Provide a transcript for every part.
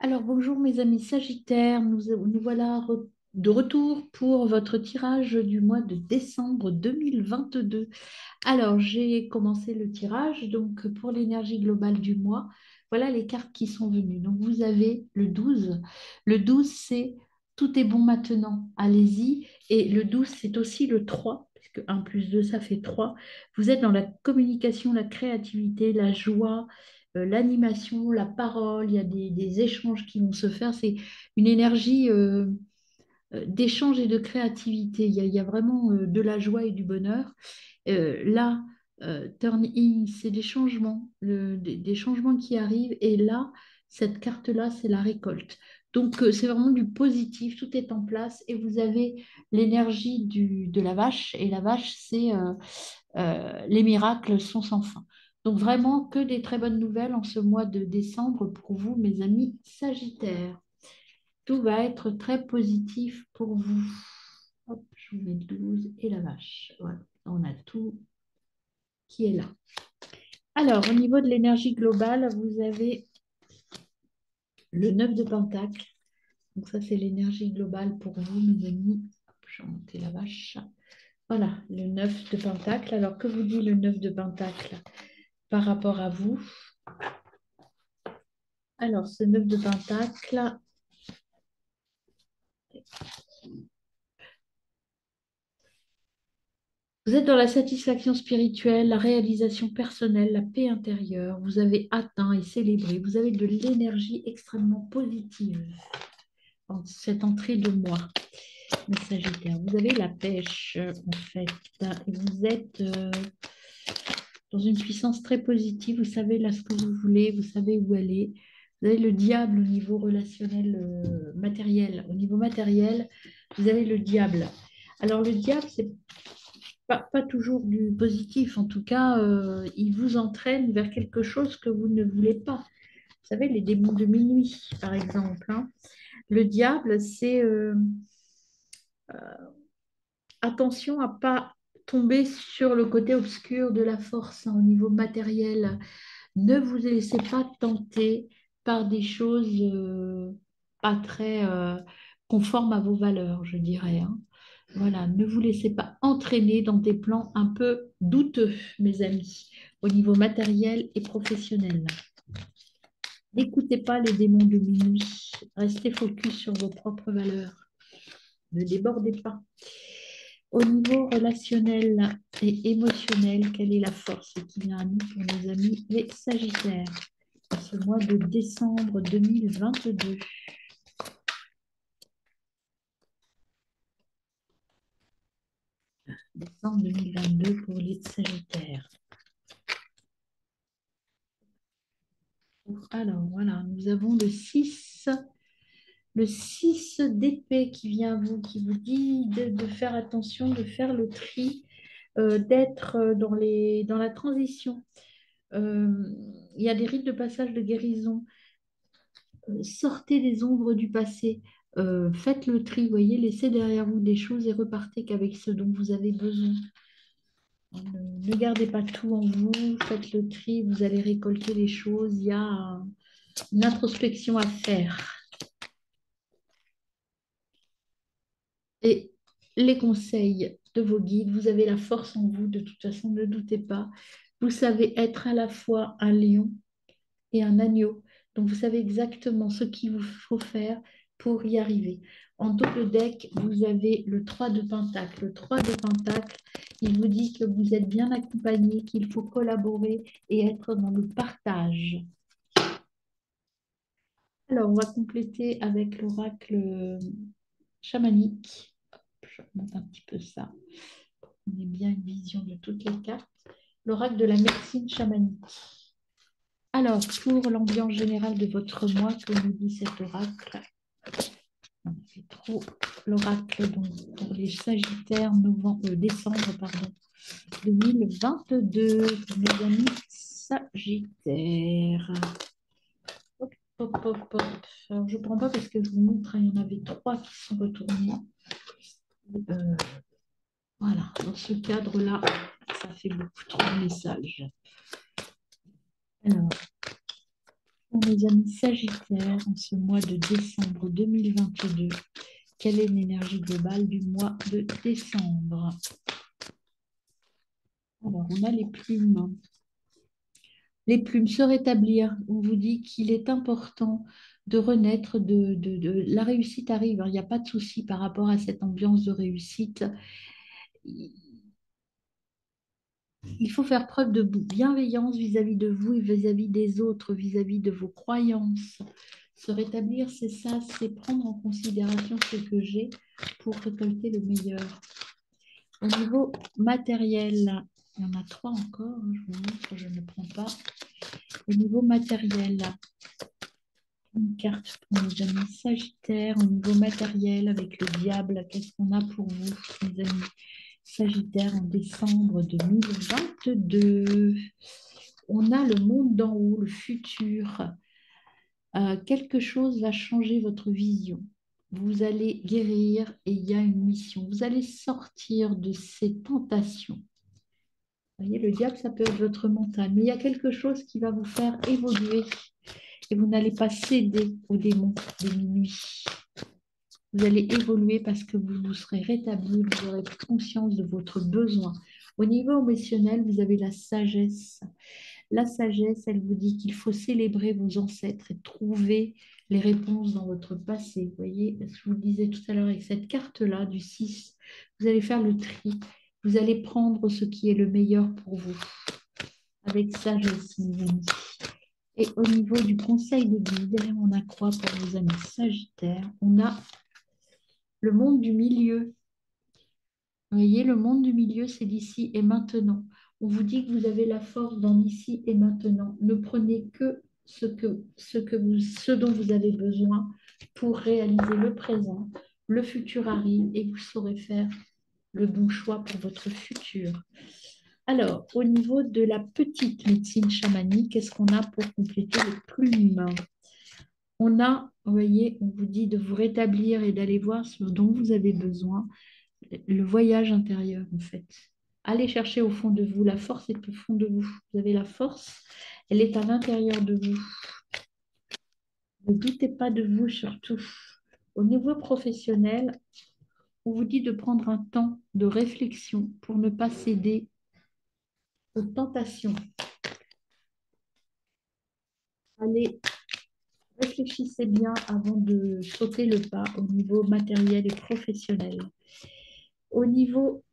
Alors, bonjour mes amis Sagittaires, nous voilà de retour pour votre tirage du mois de décembre 2022. Alors, j'ai commencé le tirage, donc pour l'énergie globale du mois, voilà les cartes qui sont venues. Donc, vous avez le 12. Le 12, c'est tout est bon maintenant, allez-y. Et le 12, c'est aussi le 3, puisque 1 plus 2, ça fait 3. Vous êtes dans la communication, la créativité, la joie, l'animation, la parole, il y a des échanges qui vont se faire. C'est une énergie d'échange et de créativité. Il y a vraiment de la joie et du bonheur. Là, turn in, c'est des changements, des changements qui arrivent. Et là, cette carte-là, c'est la récolte. Donc, c'est vraiment du positif, tout est en place et vous avez l'énergie de la vache. Et la vache, c'est les miracles sont sans fin. Donc, vraiment que des très bonnes nouvelles en ce mois de décembre pour vous, mes amis Sagittaires. Tout va être très positif pour vous. Hop, je vous mets le 12 et la vache. Voilà, on a tout qui est là. Alors, au niveau de l'énergie globale, vous avez le 9 de Pentacle. Donc ça, c'est l'énergie globale pour vous, mes amis. Hop, je vais monter la vache. Voilà, le 9 de Pentacle. Alors, que vous dit le 9 de Pentacle par rapport à vous? Alors, ce 9 de Pentacle, vous êtes dans la satisfaction spirituelle, la réalisation personnelle, la paix intérieure. Vous avez atteint et célébré. Vous avez de l'énergie extrêmement positive en cette entrée de mois. Le Sagittaire, vous avez la pêche, en fait. Et vous êtes dans une puissance très positive. Vous savez là ce que vous voulez, vous savez où aller. Vous avez le diable au niveau relationnel matériel. Au niveau matériel, vous avez le diable. Alors, le diable, c'est pas toujours du positif. En tout cas, il vous entraîne vers quelque chose que vous ne voulez pas. Vous savez, les démons de minuit, par exemple, hein. Le diable, c'est attention à pas tomber sur le côté obscur de la force, hein, au niveau matériel. Ne vous laissez pas tenter par des choses pas très conformes à vos valeurs, je dirais, hein. Voilà, ne vous laissez pas entraîner dans des plans un peu douteux, mes amis, au niveau matériel et professionnel. N'écoutez pas les démons de minuit. Restez focus sur vos propres valeurs. Ne débordez pas. Au niveau relationnel et émotionnel, quelle est la force qui vient à nous pour nos amis les Sagittaires en ce mois de décembre 2022? Décembre 2022 pour les Sagittaires. Alors voilà, nous avons le 6 d'épée qui vient à vous, qui vous dit de faire attention, de faire le tri, d'être dans la transition. Il y a des rites de passage de guérison. Sortez les ombres du passé. Faites le tri, voyez, laissez derrière vous des choses et repartez qu'avec ce dont vous avez besoin. Ne gardez pas tout en vous, faites le tri, vous allez récolter les choses. Il y a une introspection à faire. Et les conseils de vos guides, vous avez la force en vous, de toute façon, ne doutez pas. Vous savez être à la fois un lion et un agneau. Donc, vous savez exactement ce qu'il vous faut faire pour y arriver. En double deck, vous avez le 3 de Pentacle. Le 3 de Pentacle, il vous dit que vous êtes bien accompagné, qu'il faut collaborer et être dans le partage. Alors, on va compléter avec l'oracle chamanique. Hop, je remonte un petit peu ça. On ait bien une vision de toutes les cartes. L'oracle de la médecine chamanique. Alors, pour l'ambiance générale de votre mois, que nous dit cet oracle? C'est trop l'oracle donc pour les Sagittaires décembre pardon, 2022 pour mes amis Sagittaires. Hop, hop, hop, hop. Alors, je ne prends pas parce que je vous montre, hein, il y en avait 3 qui sont retournés. Euh, voilà, dans ce cadre-là, ça fait beaucoup trop de messages. Alors, Pour mes amis Sagittaires, en ce mois de décembre 2022, quelle est l'énergie globale du mois de décembre? Alors, on a les plumes. Les plumes, se rétablir. On vous dit qu'il est important de renaître, la réussite arrive, hein. Il n'y a pas de souci par rapport à cette ambiance de réussite. Il faut faire preuve de bienveillance vis-à-vis de vous et vis-à-vis des autres, vis-à-vis de vos croyances. Se rétablir, c'est ça, c'est prendre en considération ce que j'ai pour récolter le meilleur. Au niveau matériel, il y en a trois encore, hein, je vous montre, je ne prends pas. Au niveau matériel, une carte pour mes amis Sagittaires. Au niveau matériel, avec le diable, qu'est-ce qu'on a pour vous, mes amis Sagittaires, en décembre 2022? On a le monde d'en haut, le futur. Quelque chose va changer votre vision. Vous allez guérir et il y a une mission. Vous allez sortir de ces tentations. Vous voyez, le diable, ça peut être votre mental, mais il y a quelque chose qui va vous faire évoluer et vous n'allez pas céder aux démons de minuit. Vous allez évoluer parce que vous vous serez rétabli, vous aurez conscience de votre besoin. Au niveau émotionnel, vous avez la sagesse. La sagesse, elle vous dit qu'il faut célébrer vos ancêtres et trouver les réponses dans votre passé. Vous voyez, je vous le disais tout à l'heure avec cette carte-là du 6, vous allez faire le tri. Vous allez prendre ce qui est le meilleur pour vous. Avec sagesse, mes amis. Et au niveau du conseil de guide, on a quoi pour vos amis Sagittaires? On a le monde du milieu. Vous voyez, le monde du milieu, c'est l'ici et maintenant. On vous dit que vous avez la force dans l'ici et maintenant. Ne prenez que ce dont vous avez besoin pour réaliser le présent. Le futur arrive et vous saurez faire le bon choix pour votre futur. Alors, au niveau de la petite médecine chamanique, qu'est-ce qu'on a pour compléter les plumes? On a, vous voyez, on vous dit de vous rétablir et d'aller voir ce dont vous avez besoin, le voyage intérieur, en fait. Allez chercher au fond de vous. La force est au fond de vous. Vous avez la force, elle est à l'intérieur de vous. Ne doutez pas de vous surtout. Au niveau professionnel, on vous dit de prendre un temps de réflexion pour ne pas céder aux tentations. Allez, réfléchissez bien avant de sauter le pas au niveau matériel et professionnel. Au niveau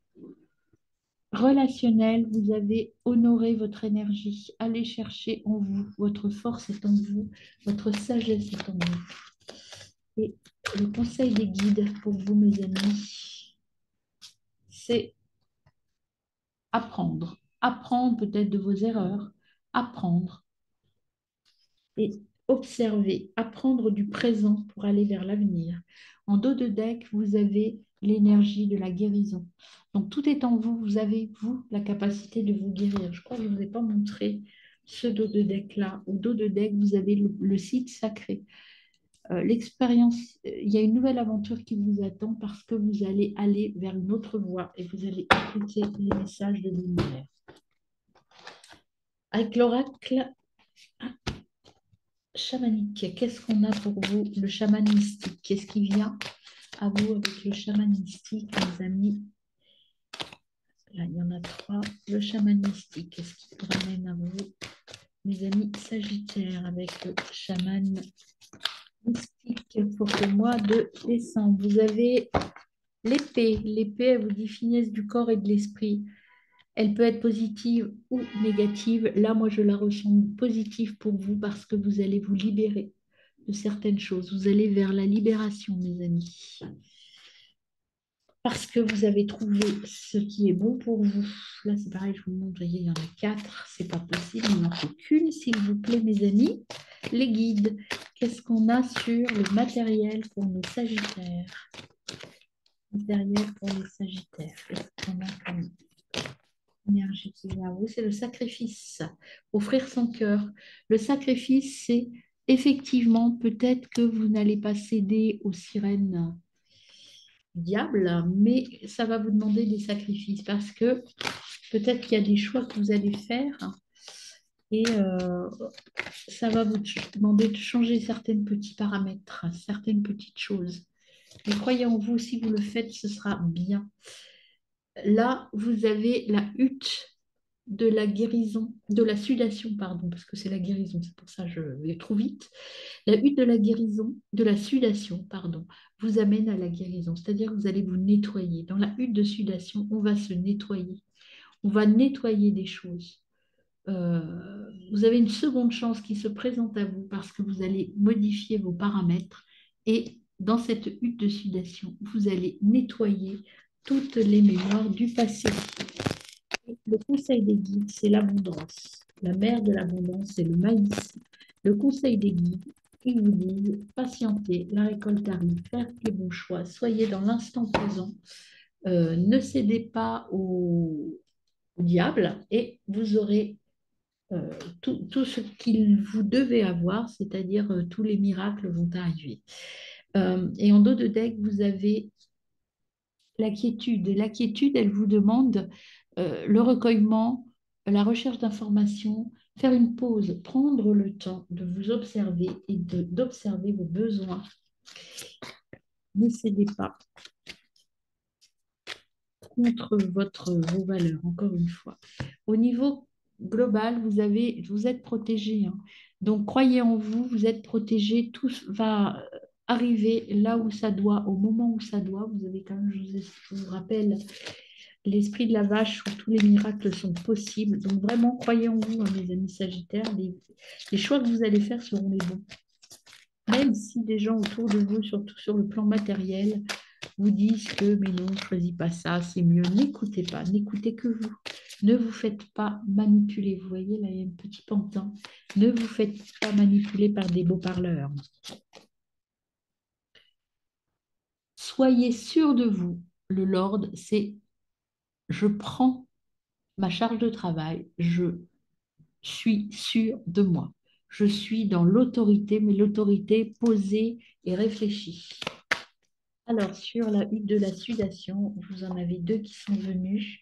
relationnel, vous avez honoré votre énergie. Allez chercher en vous. Votre force est en vous. Votre sagesse est en vous. Et le conseil des guides pour vous, mes amis, c'est apprendre. Apprendre peut-être de vos erreurs. Apprendre et observer. Apprendre du présent pour aller vers l'avenir. En dos de deck, vous avez l'énergie de la guérison. Donc tout est en vous. Vous avez, vous, la capacité de vous guérir. Je crois que je ne vous ai pas montré ce dos de deck-là. Au dos de deck, vous avez le site sacré. L'expérience, il y a une nouvelle aventure qui vous attend parce que vous allez aller vers une autre voie et vous allez écouter les messages de l'univers. Avec l'oracle chamanique, qu'est-ce qu'on a pour vous, le chaman mystique? Qu'est-ce qui vient à vous avec le chaman mystique, mes amis? Là, il y en a trois. Le chaman mystique, qu'est-ce qui vous ramène à vous, mes amis Sagittaires, avec le chaman mystique pour le mois de décembre? Vous avez l'épée. L'épée, elle vous dit finesse du corps et de l'esprit. Elle peut être positive ou négative. Là, moi, je la ressens positive pour vous parce que vous allez vous libérer de certaines choses. Vous allez vers la libération, mes amis. Parce que vous avez trouvé ce qui est bon pour vous. Là, c'est pareil, je vous montre, voyez, il y en a quatre. C'est pas possible, il n'en faut qu'une, s'il vous plaît, mes amis. Les guides. Qu'est-ce qu'on a sur le matériel pour nos Sagittaires? Matériel pour les Sagittaires. Qu'est-ce qu'on a comme énergie qui vient à vous? C'est le sacrifice. Offrir son cœur. Le sacrifice, c'est effectivement peut-être que vous n'allez pas céder aux sirènes diable, mais ça va vous demander des sacrifices parce que peut-être qu'il y a des choix que vous allez faire Et ça va vous demander de changer certains petits paramètres, certaines petites choses. Mais croyez en vous, si vous le faites, ce sera bien. Là, vous avez la hutte de la guérison, de la sudation, pardon, parce que c'est la guérison, c'est pour ça que je vais trop vite. La hutte de la guérison, de la sudation, pardon, vous amène à la guérison, c'est-à-dire que vous allez vous nettoyer. Dans la hutte de sudation, on va se nettoyer. On va nettoyer des choses. Vous avez une seconde chance qui se présente à vous parce que vous allez modifier vos paramètres et dans cette hutte de sudation, vous allez nettoyer toutes les mémoires du passé. Le conseil des guides, c'est l'abondance. La mère de l'abondance, c'est le maïs. Le conseil des guides, ils vous disent patientez, la récolte arrive, faites les bons choix, soyez dans l'instant présent, ne cédez pas au diable et vous aurez tout ce qu'il vous devez avoir, c'est-à-dire tous les miracles vont arriver. Et en dos de deck, vous avez la quiétude. Et la quiétude, elle vous demande le recueillement, la recherche d'informations, faire une pause, prendre le temps de vous observer et d'observer vos besoins. Ne cédez pas contre vos valeurs, encore une fois. Au niveau global, vous êtes protégé, hein. Donc, croyez en vous, vous êtes protégé, tout va arriver là où ça doit, au moment où ça doit. Vous avez quand même, je vous rappelle, l'esprit de la vache où tous les miracles sont possibles. Donc, vraiment, croyez en vous, hein, mes amis Sagittaires. Les choix que vous allez faire seront les bons. Même si des gens autour de vous, surtout sur le plan matériel, vous disent que mais non, ne choisis pas ça, c'est mieux. N'écoutez pas, n'écoutez que vous. Ne vous faites pas manipuler. Vous voyez, là, il y a un petit pantin. Ne vous faites pas manipuler par des beaux parleurs. Soyez sûr de vous. Le Lord, c'est je prends ma charge de travail, je suis sûr de moi. Je suis dans l'autorité, mais l'autorité posée et réfléchie. Alors, sur la hutte de la sudation, vous en avez deux qui sont venus.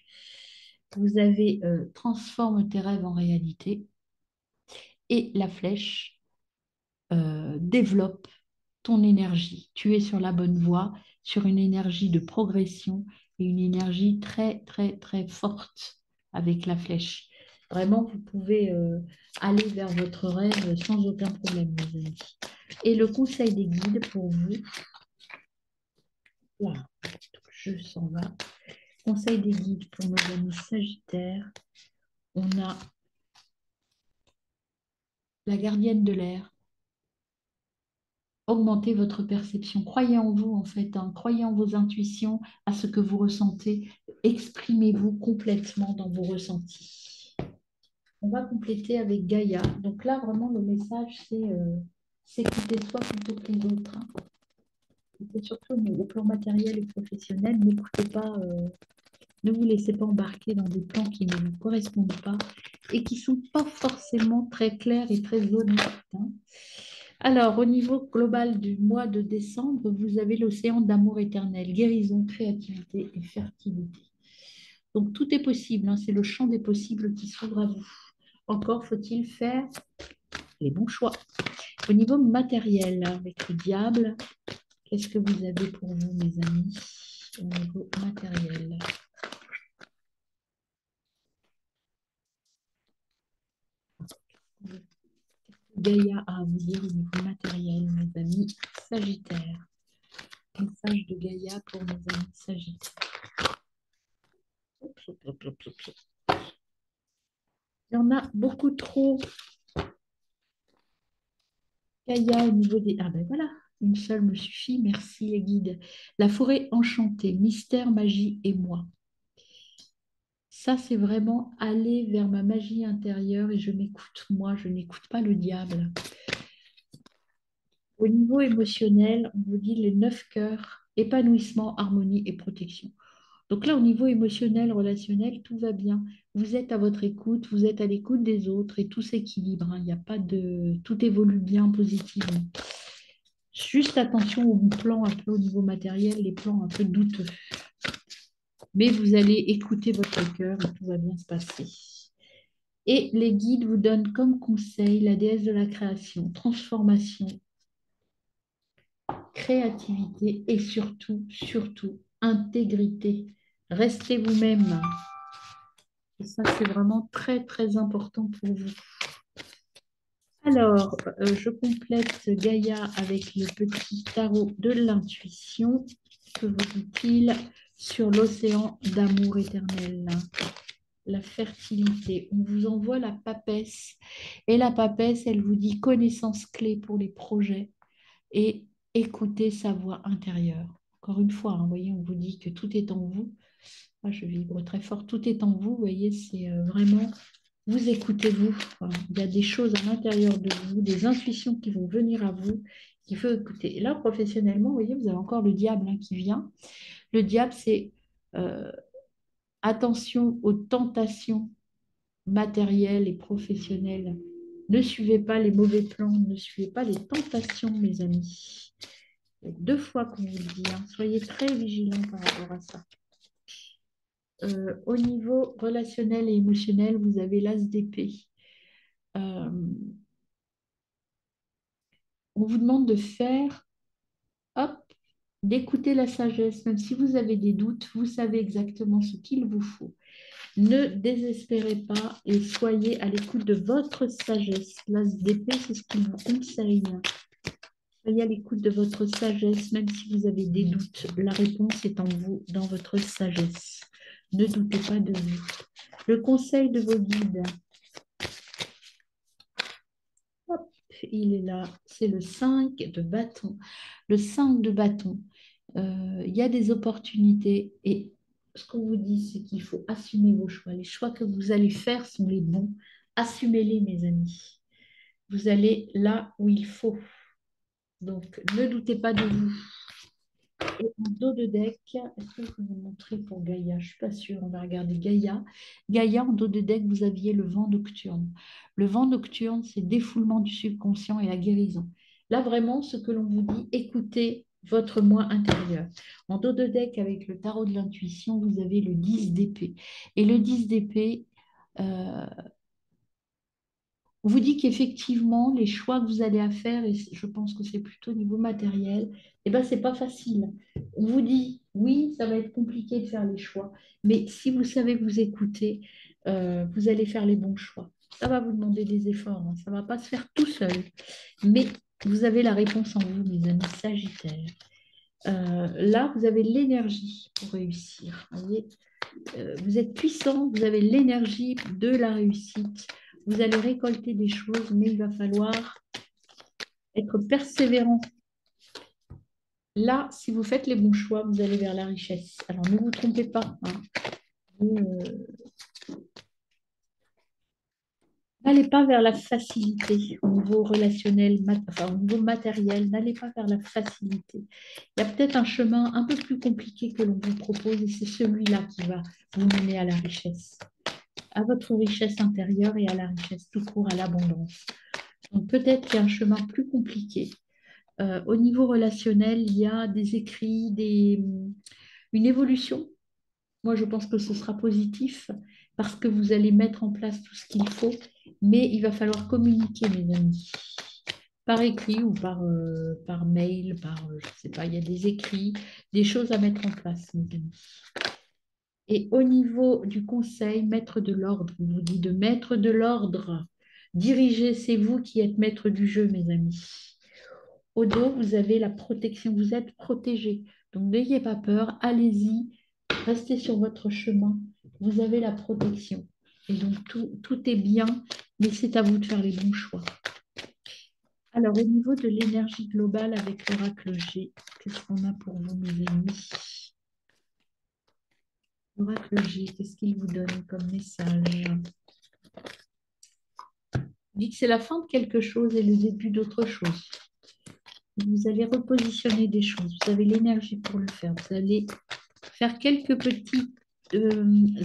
Vous avez transforme tes rêves en réalité et la flèche développe ton énergie. Tu es sur la bonne voie, sur une énergie de progression et une énergie très, très, très forte avec la flèche. Vraiment, vous pouvez aller vers votre rêve sans aucun problème, mes amis. Et le conseil des guides pour vous, voilà, je s'en va. Conseil des guides pour nos amis Sagittaires, on a la gardienne de l'air. Augmentez votre perception. Croyez en vous, en fait, hein. Croyez en vos intuitions, à ce que vous ressentez. Exprimez-vous complètement dans vos ressentis. On va compléter avec Gaïa. Donc là, vraiment, le message, c'est s'écouter soi plutôt que les autres, hein. Et surtout au plan matériel et professionnel, n'écoutez pas, ne vous laissez pas embarquer dans des plans qui ne vous correspondent pas et qui ne sont pas forcément très clairs et très honnêtes, hein. Alors, au niveau global du mois de décembre, vous avez l'océan d'amour éternel, guérison, créativité et fertilité. Donc, tout est possible, hein, c'est le champ des possibles qui s'ouvre à vous. Encore faut-il faire les bons choix. Au niveau matériel, avec le diable, qu'est-ce que vous avez pour vous, mes amis, au niveau matériel? Gaïa a à vous dire au niveau matériel, mes amis Sagittaires. Message de Gaïa pour mes amis Sagittaires. Il y en a beaucoup trop. Gaïa au niveau des... Ah ben voilà, une seule me suffit, merci les guides. La forêt enchantée, mystère, magie et moi. Ça, c'est vraiment aller vers ma magie intérieure et je m'écoute moi, je n'écoute pas le diable. Au niveau émotionnel, on vous dit les 9 cœurs, épanouissement, harmonie et protection. Donc là, au niveau émotionnel, relationnel, tout va bien. Vous êtes à votre écoute, vous êtes à l'écoute des autres et tout s'équilibre, hein. Il n'y a pas de... Tout évolue bien positivement. Juste attention aux plans un peu au niveau matériel, les plans un peu douteux. Mais vous allez écouter votre cœur et tout va bien se passer. Et les guides vous donnent comme conseil la déesse de la création, transformation, créativité et surtout, surtout, intégrité. Restez vous-même. Et ça, c'est vraiment très, très important pour vous. Alors, je complète Gaïa avec le petit tarot de l'intuition. Que vous dit-il sur l'océan d'amour éternel? La fertilité. On vous envoie la papesse. Et la papesse, elle vous dit connaissance clé pour les projets et écoutez sa voix intérieure. Encore une fois, hein, vous voyez, on vous dit que tout est en vous. Ah, je vibre très fort. Tout est en vous. Vous voyez, c'est vraiment vous écoutez-vous. Voilà. Il y a des choses à l'intérieur de vous, des intuitions qui vont venir à vous, qu'il faut écouter. Et là, professionnellement, vous voyez, vous avez encore le diable hein, qui vient. Le diable, c'est euh, attention aux tentations matérielles et professionnelles. Ne suivez pas les mauvais plans, ne suivez pas les tentations, mes amis. Deux fois qu'on vous le dit, hein. Soyez très vigilants par rapport à ça. Au niveau relationnel et émotionnel, vous avez l'as d'épée. Euh, on vous demande de faire, hop, d'écouter la sagesse. Même si vous avez des doutes, vous savez exactement ce qu'il vous faut. Ne désespérez pas et soyez à l'écoute de votre sagesse. L'as d'épée, c'est ce qu'il vous conseille. Soyez à l'écoute de votre sagesse, même si vous avez des doutes. La réponse est en vous, dans votre sagesse. Ne doutez pas de vous. Le conseil de vos guides, hop, il est là, c'est le 5 de bâton. Le 5 de bâton, il y a des opportunités et ce qu'on vous dit, c'est qu'il faut assumer vos choix. Les choix que vous allez faire sont les bons. Assumez-les, mes amis. Vous allez là où il faut. Donc, ne doutez pas de vous. Et en dos de deck, est-ce que je peux vous montrer pour Gaïa? Je ne suis pas sûre, on va regarder Gaïa. Gaïa, en dos de deck, vous aviez le vent nocturne. Le vent nocturne, c'est défoulement du subconscient et la guérison. Là, vraiment, ce que l'on vous dit, écoutez votre moi intérieur. En dos de deck, avec le tarot de l'intuition, vous avez le 10 d'épée. Et le 10 d'épée, euh, on vous dit qu'effectivement, les choix que vous allez à faire, et je pense que c'est plutôt au niveau matériel, eh ben, c'est pas facile. On vous dit, oui, ça va être compliqué de faire les choix, mais si vous savez vous écouter, vous allez faire les bons choix. Ça va vous demander des efforts, hein, ça ne va pas se faire tout seul, mais vous avez la réponse en vous, mes amis Sagittaires. Là, vous avez l'énergie pour réussir. Vous voyez, vous êtes puissant, vous avez l'énergie de la réussite. Vous allez récolter des choses, mais il va falloir être persévérant. Là, si vous faites les bons choix, vous allez vers la richesse. Alors, ne vous trompez pas. Hein. N'allez pas vers la facilité au niveau relationnel, enfin, au niveau matériel. N'allez pas vers la facilité. Il y a peut-être un chemin un peu plus compliqué que l'on vous propose et c'est celui-là qui va vous mener à la richesse, à votre richesse intérieure et à la richesse tout court, à l'abondance. Donc peut-être qu'il y a un chemin plus compliqué. Au niveau relationnel, il y a des écrits, une évolution. Moi, je pense que ce sera positif parce que vous allez mettre en place tout ce qu'il faut, mais il va falloir communiquer, mes amis. Par écrit ou par mail, je ne sais pas, il y a des écrits, des choses à mettre en place, mes amis. Et au niveau du conseil, mettre de l'ordre, on vous dit de mettre de l'ordre. Dirigez, c'est vous qui êtes maître du jeu, mes amis. Au dos, vous avez la protection, vous êtes protégé. Donc n'ayez pas peur, allez-y, restez sur votre chemin, vous avez la protection. Et donc tout est bien, mais c'est à vous de faire les bons choix. Alors au niveau de l'énergie globale avec l'oracle G, qu'est-ce qu'on a pour vous, mes amis? L'oracle G, qu'est-ce qu'il vous donne comme message? Il dit que c'est la fin de quelque chose et le début d'autre chose. Vous allez repositionner des choses, vous avez l'énergie pour le faire, vous allez faire quelques petits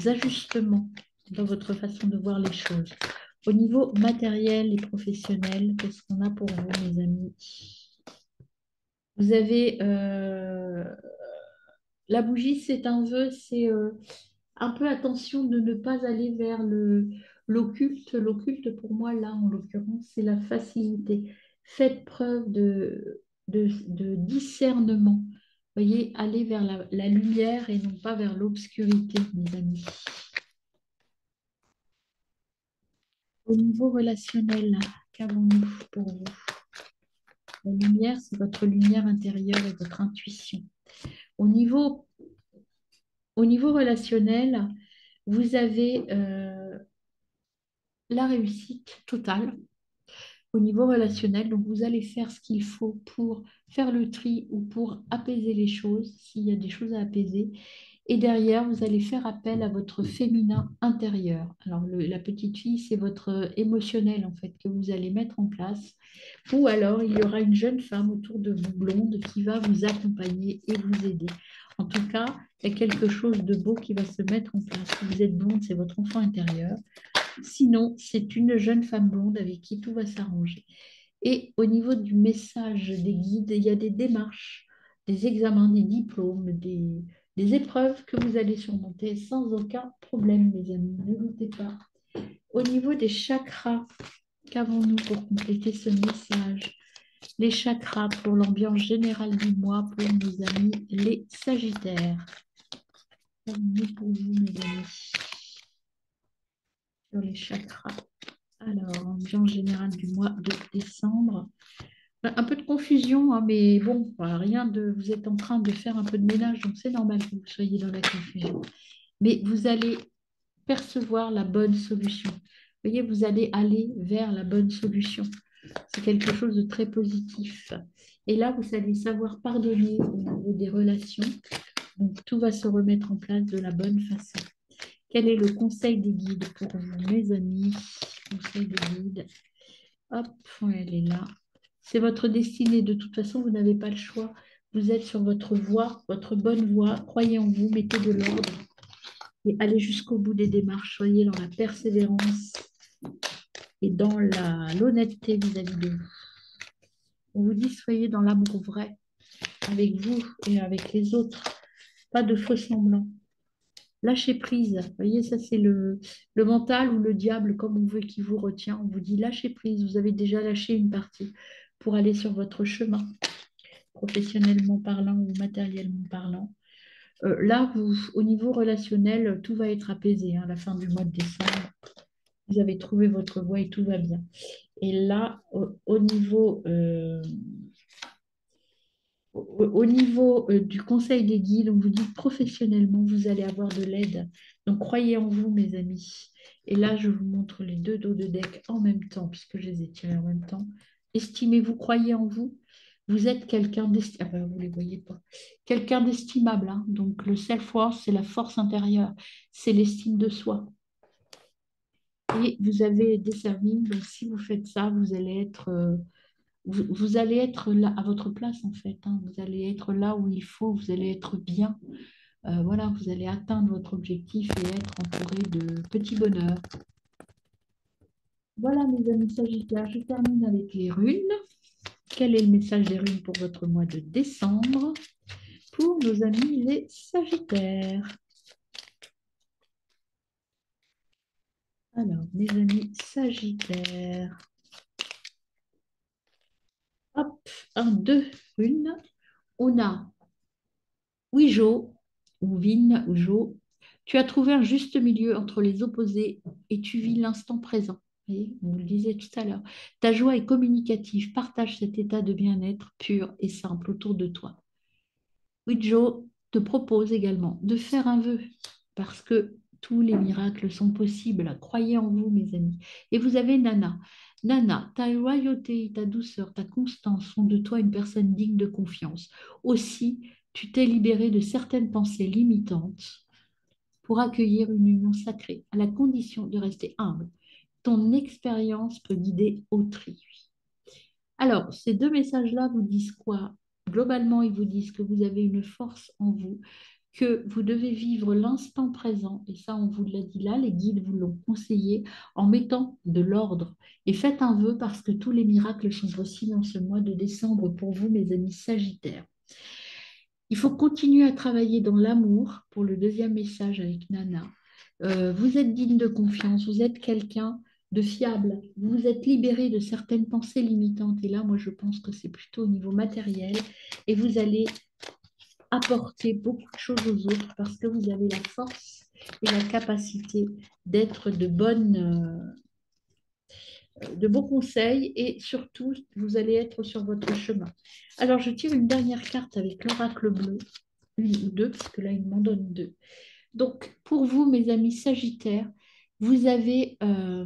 ajustements dans votre façon de voir les choses. Au niveau matériel et professionnel, qu'est-ce qu'on a pour vous, mes amis? Vous avez la bougie, c'est un vœu, c'est un peu attention de ne pas aller vers L'occulte pour moi, là, en l'occurrence, c'est la facilité. Faites preuve de discernement. Voyez, allez vers la lumière et non pas vers l'obscurité, mes amis. Au niveau relationnel, qu'avons-nous pour vous? La lumière, c'est votre lumière intérieure et votre intuition. Au niveau, au niveau relationnel, vous avez la réussite totale au niveau relationnel. Donc, vous allez faire ce qu'il faut pour faire le tri ou pour apaiser les choses, s'il y a des choses à apaiser. Et derrière, vous allez faire appel à votre féminin intérieur. Alors, la petite fille, c'est votre émotionnel, en fait, que vous allez mettre en place. Ou alors, il y aura une jeune femme autour de vous, blonde, qui va vous accompagner et vous aider. En tout cas, il y a quelque chose de beau qui va se mettre en place. Si vous êtes blonde, c'est votre enfant intérieur. Sinon, c'est une jeune femme blonde avec qui tout va s'arranger. Et au niveau du message des guides, il y a des démarches, des examens, des diplômes, des épreuves que vous allez surmonter sans aucun problème, mes amis. Ne doutez pas. Au niveau des chakras, qu'avons-nous pour compléter ce message? Les chakras pour l'ambiance générale du mois pour nos amis les Sagittaires. Qu'avons-nous pour vous, mes amis, sur les chakras? Alors, ambiance générale du mois de décembre. Un peu de confusion, hein, mais bon, voilà, rien de. Vous êtes en train de faire un peu de ménage, donc c'est normal que vous soyez dans la confusion. Mais vous allez percevoir la bonne solution. Vous voyez, vous allez aller vers la bonne solution. C'est quelque chose de très positif. Et là, vous allez savoir pardonner au niveau des relations. Donc, tout va se remettre en place de la bonne façon. Quel est le conseil des guides pour vous, mes amis? Conseil des guides. Hop, elle est là. C'est votre destinée. De toute façon, vous n'avez pas le choix. Vous êtes sur votre voie, votre bonne voie. Croyez en vous, mettez de l'ordre et allez jusqu'au bout des démarches. Soyez dans la persévérance et dans l'honnêteté vis-à-vis de vous. On vous dit, soyez dans l'amour vrai avec vous et avec les autres. Pas de faux semblants. Lâchez prise. Vous voyez, ça c'est le mental ou le diable, comme on veut, qui vous retient. On vous dit lâchez prise. Vous avez déjà lâché une partie pour aller sur votre chemin, professionnellement parlant ou matériellement parlant. Là, au niveau relationnel, tout va être apaisé, hein, à la fin du mois de décembre. Vous avez trouvé votre voie et tout va bien. Et là, au niveau au niveau du conseil des guides, on vous dit que professionnellement, vous allez avoir de l'aide. Donc, croyez en vous, mes amis. Et là, je vous montre les deux dos de deck en même temps, puisque je les ai tirés en même temps. Estimez-vous, croyez en vous. Vous êtes quelqu'un d'estimable. Ah ben, vous ne les voyez pas. Quelqu'un d'estimable, hein. Donc, le self-worth, c'est la force intérieure. C'est l'estime de soi. Et vous avez des services. Donc, si vous faites ça, vous allez être vous allez être là à votre place en fait, hein. Vous allez être là où il faut, vous allez être bien. Voilà, vous allez atteindre votre objectif et être entouré de petits bonheurs. Voilà mes amis Sagittaires, je termine avec les runes. Quel est le message des runes pour votre mois de décembre? Pour nos amis les Sagittaires. Alors, mes amis Sagittaires. Hop, un, deux runes. On a Wijo, ou Vin, ou Jo, tu as trouvé un juste milieu entre les opposés et tu vis l'instant présent. Vous voyez, on le disait tout à l'heure. Ta joie est communicative. Partage cet état de bien-être pur et simple autour de toi. Wijo te propose également de faire un vœu parce que tous les miracles sont possibles. Croyez en vous, mes amis. Et vous avez Nana. Nana, ta loyauté, ta douceur, ta constance font de toi une personne digne de confiance. Aussi, tu t'es libéré de certaines pensées limitantes pour accueillir une union sacrée, à la condition de rester humble. Ton expérience peut guider autrui. Alors, ces deux messages-là vous disent quoi? Globalement, ils vous disent que vous avez une force en vous, que vous devez vivre l'instant présent, et ça, on vous l'a dit là, les guides vous l'ont conseillé, en mettant de l'ordre. Et faites un vœu parce que tous les miracles sont possibles en ce mois de décembre pour vous, mes amis Sagittaires. Il faut continuer à travailler dans l'amour pour le deuxième message avec Nana. Vous êtes digne de confiance, vous êtes quelqu'un de fiable, vous vous êtes libéré de certaines pensées limitantes. Et là, moi, je pense que c'est plutôt au niveau matériel. Et vous allez apporter beaucoup de choses aux autres parce que vous avez la force et la capacité d'être de bons conseils et surtout, vous allez être sur votre chemin. Alors, je tire une dernière carte avec l'oracle bleu, une ou deux, parce que là, il m'en donne deux. Donc, pour vous, mes amis Sagittaires, vous avez, euh,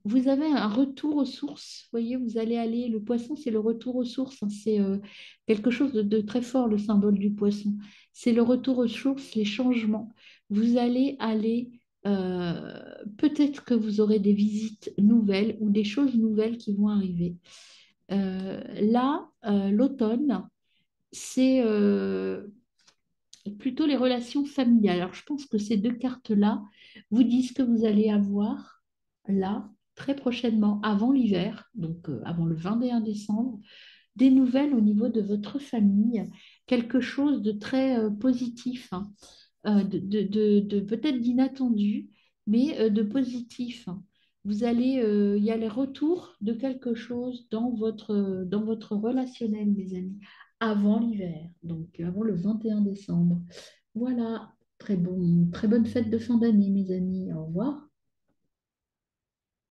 vous avez un retour aux sources. Vous voyez, vous allez aller, le poisson, c'est le retour aux sources, hein. C'est quelque chose de très fort, le symbole du poisson. C'est le retour aux sources, les changements. Vous allez aller, peut-être que vous aurez des visites nouvelles ou des choses nouvelles qui vont arriver. L'automne, c'est plutôt les relations familiales. Alors, je pense que ces deux cartes-là vous disent que vous allez avoir, là, très prochainement, avant l'hiver, donc avant le 21 décembre, des nouvelles au niveau de votre famille, quelque chose de très positif, hein, de peut-être d'inattendu, mais de positif. Il y a les retours de quelque chose dans votre relationnel, mes amis, avant l'hiver, donc avant le 21 décembre. Voilà, très bonne fête de fin d'année, mes amis. Au revoir.